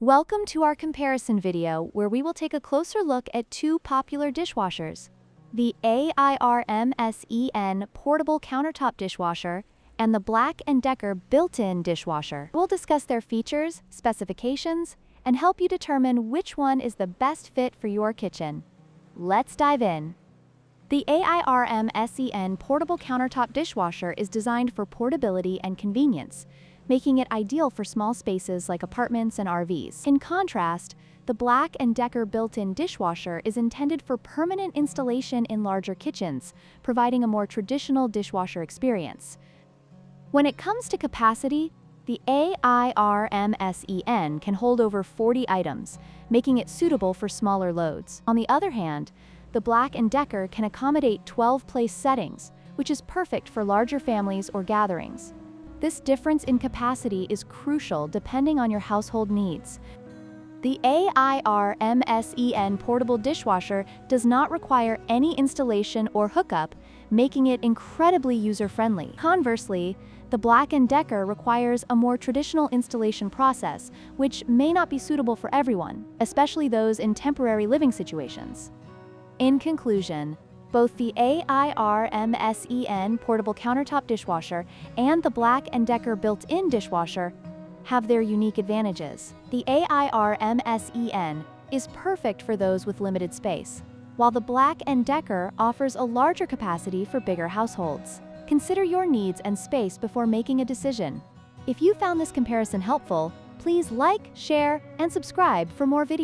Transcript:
Welcome to our comparison video where we will take a closer look at two popular dishwashers, the AIRMSEN Portable Countertop Dishwasher and the BLACK+DECKER Built-In Dishwasher. We'll discuss their features, specifications, and help you determine which one is the best fit for your kitchen. Let's dive in. The AIRMSEN Portable Countertop Dishwasher is designed for portability and convenience, making it ideal for small spaces like apartments and RVs. In contrast, the BLACK+DECKER Built-In Dishwasher is intended for permanent installation in larger kitchens, providing a more traditional dishwasher experience. When it comes to capacity, the AIRMSEN can hold over 40 items, making it suitable for smaller loads. On the other hand, the BLACK+DECKER can accommodate 12 place settings, which is perfect for larger families or gatherings. This difference in capacity is crucial depending on your household needs. The AIRMSEN Portable Dishwasher does not require any installation or hookup, making it incredibly user-friendly. Conversely, the BLACK+DECKER requires a more traditional installation process, which may not be suitable for everyone, especially those in temporary living situations. In conclusion, both the AIRMSEN Portable Countertop Dishwasher and the BLACK+DECKER Built-In Dishwasher have their unique advantages. The AIRMSEN is perfect for those with limited space, while the BLACK+DECKER offers a larger capacity for bigger households. Consider your needs and space before making a decision. If you found this comparison helpful, please like, share, and subscribe for more videos.